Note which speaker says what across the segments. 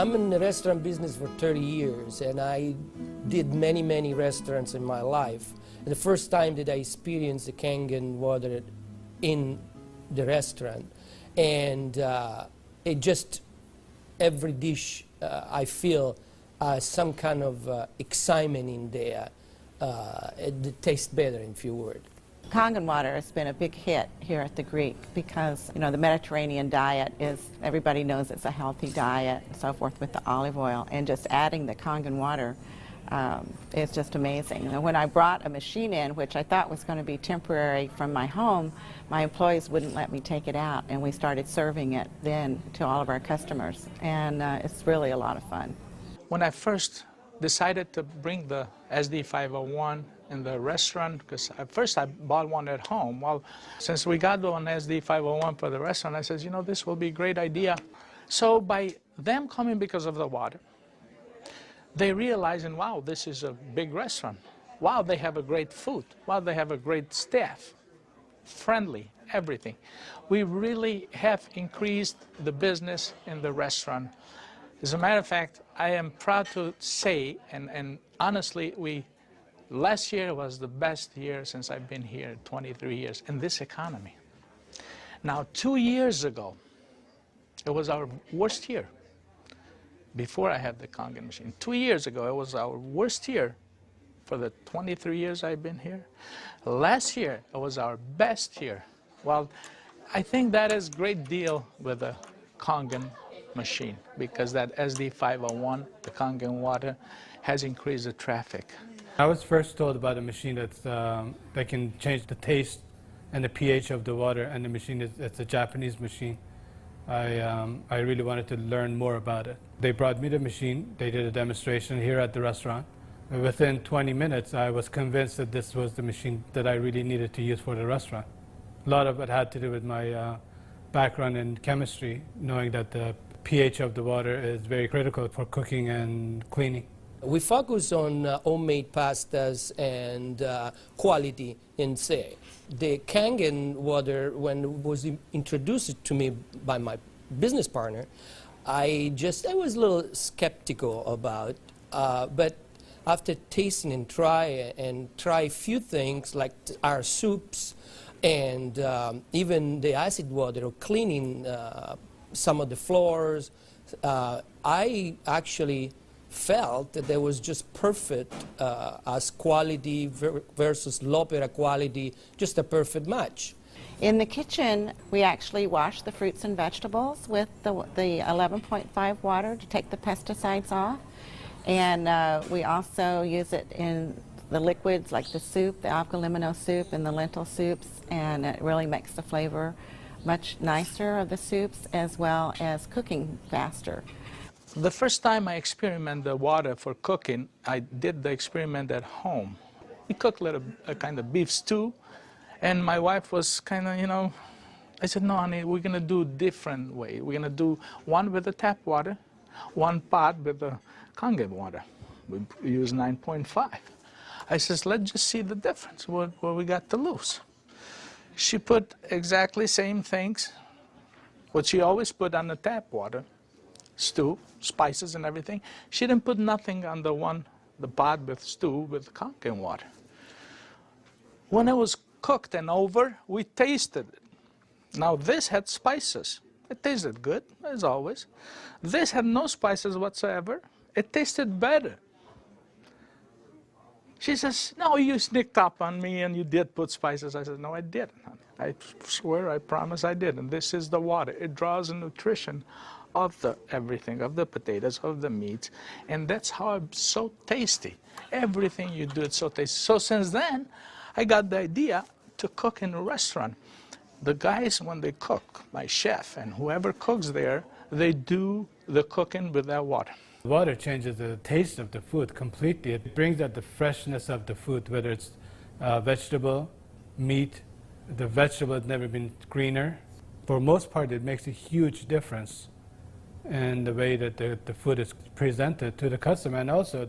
Speaker 1: I'm in the restaurant business for 30 years, and I did many, many restaurants in my life. The first time that I experienced the Kangen water in the restaurant, and it just, every dish I feel some kind of excitement in there. It tastes better, in few words.
Speaker 2: Kangen water has been a big hit here at the Greek because, you know, the Mediterranean diet is, everybody knows it's a healthy diet and so forth with the olive oil, and just adding the Kangen water is just amazing. And when I brought a machine in, which I thought was going to be temporary from my home, my employees wouldn't let me take it out, and we started serving it then to all of our customers, and it's really a lot of fun.
Speaker 3: When I first decided to bring the SD501 in the restaurant, because at first I bought one at home. Well, since we got one SD501 for the restaurant, I said, you know, this will be a great idea. So by them coming because of the water, they realizing, wow, this is a big restaurant. Wow, they have a great food. Wow, they have a great staff. Friendly, everything. We really have increased the business in the restaurant. As a matter of fact, I am proud to say, and honestly, last year was the best year since I've been here, 23 years, in this economy. Now, 2 years ago, it was our worst year, before I had the Kangen machine. 2 years ago, it was our worst year for the 23 years I've been here. Last year, it was our best year. Well, I think that is a great deal with the Kangen machine, because that SD501, the Kangen water, has increased the traffic.
Speaker 4: I was first told about a machine that can change the taste and the pH of the water, and the machine it's a Japanese machine. I really wanted to learn more about it. They brought me the machine, they did a demonstration here at the restaurant. Within 20 minutes, I was convinced that this was the machine that I really needed to use for the restaurant. A lot of it had to do with my background in chemistry, knowing that the pH of the water is very critical for cooking and cleaning.
Speaker 1: We focus on homemade pastas and quality in say. The Kangen water, when it was introduced to me by my business partner, I was a little skeptical about, but after tasting and try a few things like our soups and even the acid water or cleaning some of the floors, I actually felt that there was just perfect as quality versus low-opera quality, just a perfect match.
Speaker 2: In the kitchen, we actually wash the fruits and vegetables with the 11.5 water to take the pesticides off. And we also use it in the liquids like the soup, the algalimino soup and the lentil soups, and it really makes the flavor much nicer of the soups, as well as cooking faster.
Speaker 3: The first time I experimented the water for cooking, I did the experiment at home. We cooked a kind of beef stew, and my wife was kind of, you know, I said, no, honey, we're going to do a different way. We're going to do one with the tap water, one pot with the Kangen water. We use 9.5. I says, let's just see the difference, what we got to lose. She put exactly same things, what she always put on the tap water, stew, spices and everything. She didn't put nothing on the pot with stew with Kangen water. When it was cooked and over, we tasted it. Now this had spices. It tasted good, as always. This had no spices whatsoever. It tasted better. She says, no, you sneaked up on me and you did put spices. I said, no, I didn't. I swear, I promise I did. And this is the water. It draws the nutrition of the everything, of the potatoes, of the meats. And that's how it's so tasty. Everything you do, it's so tasty. So since then, I got the idea to cook in a restaurant. The guys, when they cook, my chef and whoever cooks there, they do the cooking with that water.
Speaker 4: Water changes the taste of the food completely. It brings out the freshness of the food, whether it's vegetable, meat. The vegetable has never been greener. For most part, it makes a huge difference in the way that the food is presented to the customer, and also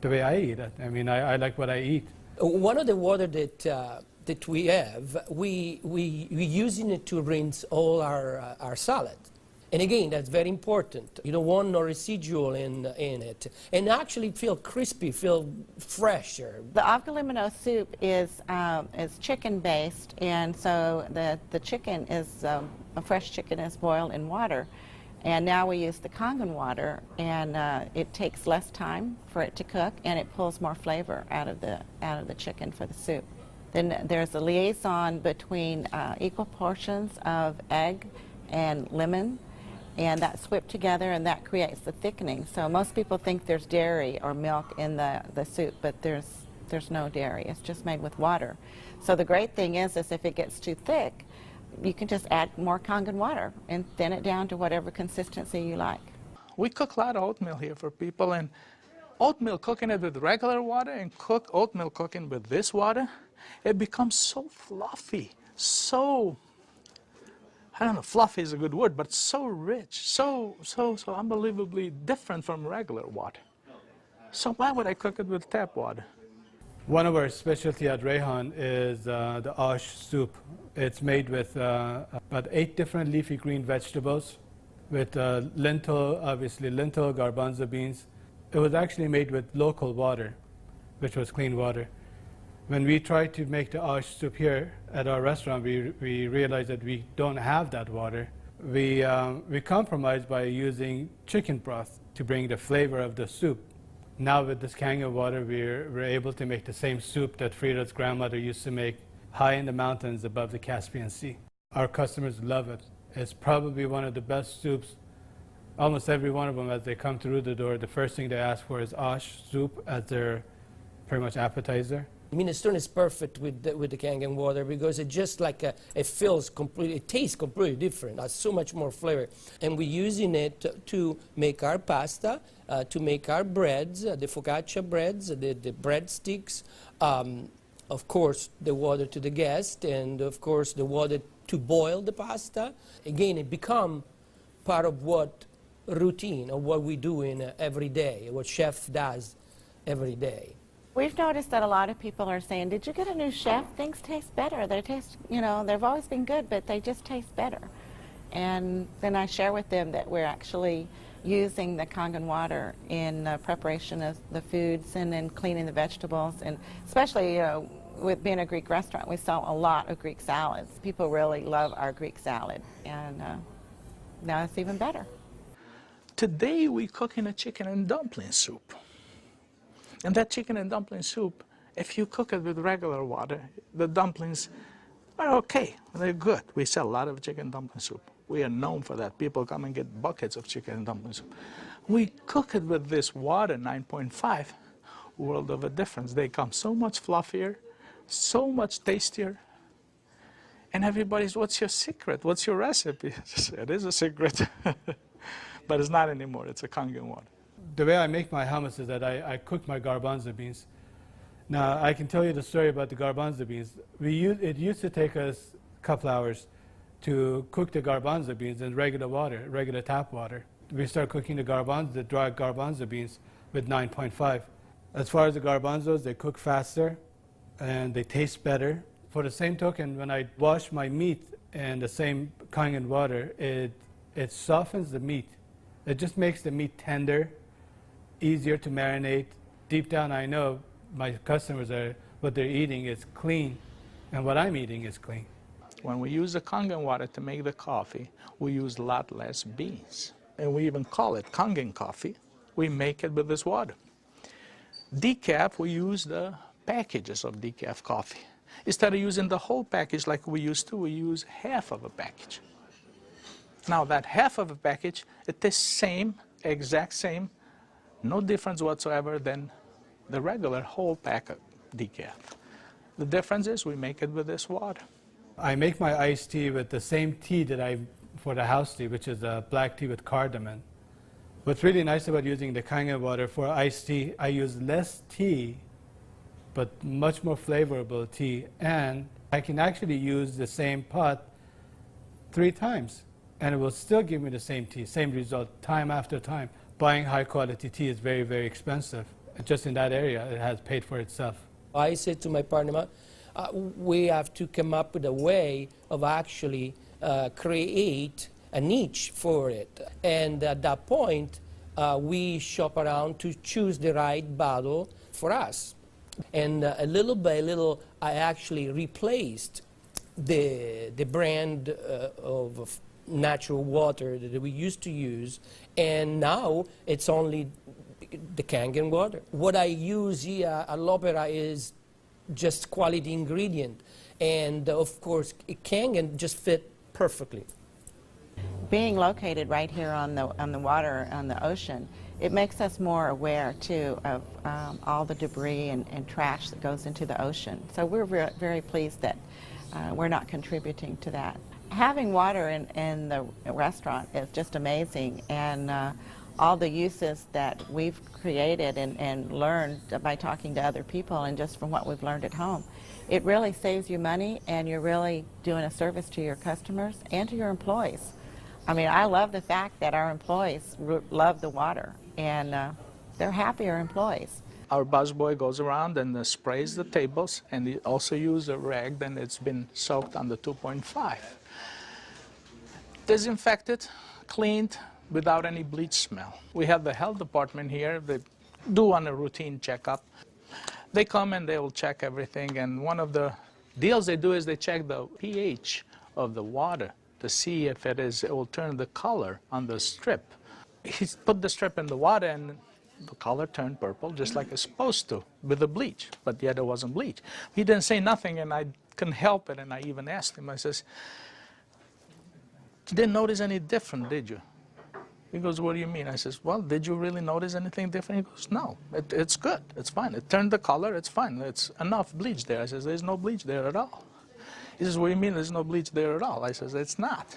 Speaker 4: the way I eat it. I mean, I like what I eat.
Speaker 1: One of the water that we have, we using it to rinse all our salad. And again, that's very important. You don't want no residual in it. And actually feel crispy, feel fresher.
Speaker 2: The avgalimino soup is chicken-based, and so the chicken is, a fresh chicken is boiled in water. And now we use the Kangen water, and it takes less time for it to cook, and it pulls more flavor out of the chicken for the soup. Then there's a liaison between equal portions of egg and lemon, and that's whipped together, and that creates the thickening. So most people think there's dairy or milk in the soup, but there's no dairy. It's just made with water. So the great thing is if it gets too thick, you can just add more Kangen water and thin it down to whatever consistency you like.
Speaker 3: We cook a lot of oatmeal here for people, and oatmeal cooking it with regular water and oatmeal cooking with this water, it becomes so fluffy, so, I don't know, fluffy is a good word, but so rich, so unbelievably different from regular water. So why would I cook it with tap water?
Speaker 4: One of our specialty at Rehan is the ash soup. It's made with about 8 different leafy green vegetables with lentil, obviously lentil, garbanzo beans. It was actually made with local water, which was clean water. When we tried to make the ash soup here at our restaurant, we realized that we don't have that water. We compromised by using chicken broth to bring the flavor of the soup. Now with this Kangen water, we're able to make the same soup that Frida's grandmother used to make high in the mountains above the Caspian Sea. Our customers love it. It's probably one of the best soups. Almost every one of them, as they come through the door, the first thing they ask for is ash soup as their pretty much appetizer.
Speaker 1: Minestrone is perfect with the Kangen water because it just like it feels completely, it tastes completely different. It has so much more flavor. And we're using it to make our pasta, to make our breads, the focaccia breads, the breadsticks, of course the water to the guest, and of course the water to boil the pasta. Again, it becomes part of what routine of what we do in every day, what chef does every day.
Speaker 2: We've noticed that a lot of people are saying, did you get a new chef? Things taste better. They taste, you know, they've always been good, but they just taste better. And then I share with them that we're actually using the Kangen water in preparation of the foods and in cleaning the vegetables. And especially, you know, with being a Greek restaurant, we sell a lot of Greek salads. People really love our Greek salad. And now it's even better.
Speaker 3: Today we're cooking a chicken and dumpling soup. And that chicken and dumpling soup, if you cook it with regular water, the dumplings are okay. They're good. We sell a lot of chicken and dumpling soup. We are known for that. People come and get buckets of chicken and dumpling soup. We cook it with this water, 9.5, world of a difference. They come so much fluffier, so much tastier. And everybody's, what's your secret? What's your recipe? It is a secret. But it's not anymore. It's a Kangen water.
Speaker 4: The way I make my hummus is that I cook my garbanzo beans. Now, I can tell you the story about the garbanzo beans. It used to take us a couple hours to cook the garbanzo beans in regular water, regular tap water. We start cooking the dry garbanzo beans with 9.5. As far as the garbanzos, they cook faster and they taste better. For the same token, when I wash my meat in the same Kangen water, it softens the meat. It just makes the meat tender, easier to marinate. Deep down, I know my customers what they're eating is clean, and what I'm eating is clean.
Speaker 3: When we use the Kangen water to make the coffee, we use a lot less beans. And we even call it Kangen coffee. We make it with this water. Decaf, we use the packages of decaf coffee. Instead of using the whole package like we used to, we use half of a package. Now that half of a package, it is same, exact same, no difference whatsoever than the regular whole pack of decaf. The difference is we make it with this water.
Speaker 4: I make my iced tea with the same tea that for the house tea, which is a black tea with cardamom. What's really nice about using the Kangen water for iced tea, I use less tea, but much more flavorful tea, and I can actually use the same pot 3 times, and it will still give me the same tea, same result, time after time. Buying high quality tea is very, very expensive. Just in that area, it has paid for itself.
Speaker 1: I said to my partner, we have to come up with a way of actually create a niche for it. And at that point, we shop around to choose the right bottle for us. And little by little, I actually replaced the brand of natural water that we used to use, and now it's only the Kangen water. What I use here at L'Opera is just quality ingredient, and of course Kangen just fit perfectly.
Speaker 2: Being located right here on the water, on the ocean, it makes us more aware too of all the debris and trash that goes into the ocean. So we're very pleased that we're not contributing to that. Having water in the restaurant is just amazing, and all the uses that we've created and learned by talking to other people and just from what we've learned at home, it really saves you money, and you're really doing a service to your customers and to your employees. I mean, I love the fact that our employees love the water, and they're happier employees.
Speaker 3: Our busboy goes around and sprays the tables, and he also uses a rag that it's been soaked on the 2.5. Disinfected, cleaned, without any bleach smell. We have the health department here. They do on a routine checkup. They come and they will check everything, and one of the deals they do is they check the pH of the water to see if it will turn the color on the strip. He put the strip in the water, and the color turned purple, just like it's supposed to, with the bleach, but yet it wasn't bleach. He didn't say nothing, and I couldn't help it, and I even asked him, I says, "You didn't notice any different, did you?" He goes, "What do you mean?" I says, "Well, did you really notice anything different?" He goes, "No, it's good, it's fine. It turned the color, it's fine. It's enough bleach there." I says, "There's no bleach there at all." He says, "What do you mean there's no bleach there at all?" I says, "It's not.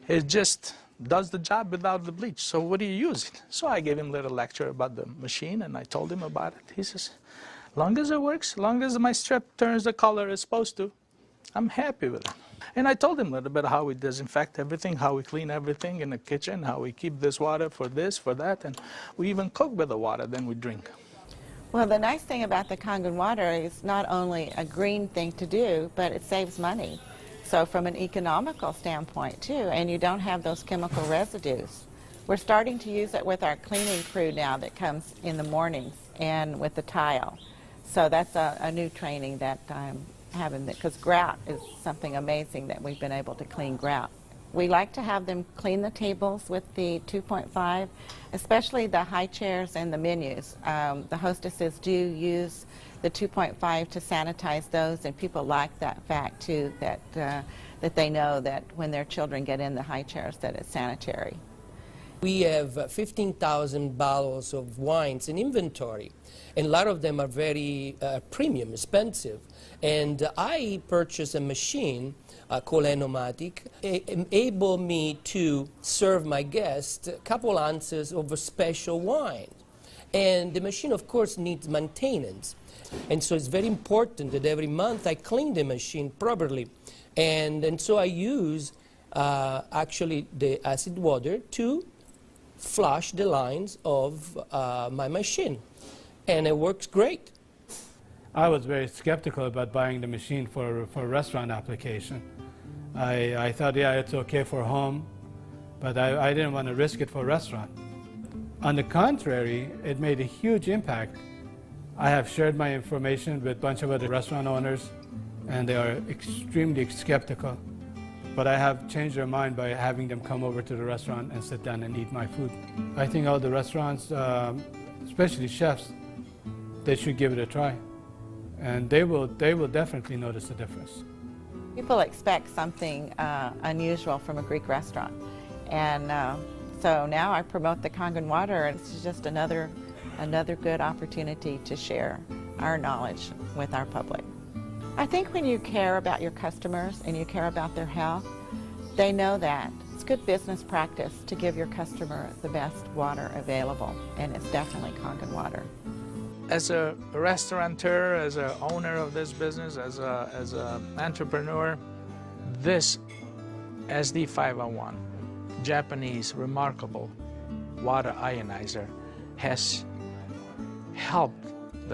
Speaker 3: It just does the job without the bleach. So what do you use it?" So I gave him a little lecture about the machine, and I told him about it. He says, "Long as it works, long as my strip turns the color it's supposed to, I'm happy with it." And I told him a little bit how we disinfect everything, how we clean everything in the kitchen, how we keep this water for this, for that, and we even cook with the water, then we drink.
Speaker 2: Well, the nice thing about the Kangen water is not only a green thing to do, but it saves money. So from an economical standpoint too, and you don't have those chemical residues. We're starting to use it with our cleaning crew now that comes in the mornings and with the tile. So that's a new training that I'm having, because grout is something amazing that we've been able to clean grout. We like to have them clean the tables with the 2.5, especially the high chairs and the menus. The hostesses do use the 2.5 to sanitize those, and people like that fact too, that they know that when their children get in the high chairs that it's sanitary.
Speaker 1: We have 15,000 bottles of wines in inventory, and a lot of them are very premium, expensive. And I purchased a machine called Enagic, able me to serve my guests a couple ounces of a special wine. And the machine, of course, needs maintenance. And so it's very important that every month I clean the machine properly. And so I use actually the acid water to flush the lines of my machine. And it works great.
Speaker 4: I was very skeptical about buying the machine for a restaurant application. I thought, yeah, it's okay for home, but I didn't want to risk it for a restaurant. On the contrary, it made a huge impact. I have shared my information with a bunch of other restaurant owners, and they are extremely skeptical. But I have changed their mind by having them come over to the restaurant and sit down and eat my food. I think all the restaurants, especially chefs, they should give it a try. And they will definitely notice the difference.
Speaker 2: People expect something unusual from a Greek restaurant. And so now I promote the Kangen water, and it's just another good opportunity to share our knowledge with our public. I think when you care about your customers and you care about their health, they know that. It's good business practice to give your customer the best water available, and it's definitely Kangen water.
Speaker 3: As a restaurateur, as an owner of this business, as an entrepreneur, this SD501, Japanese remarkable water ionizer, has helped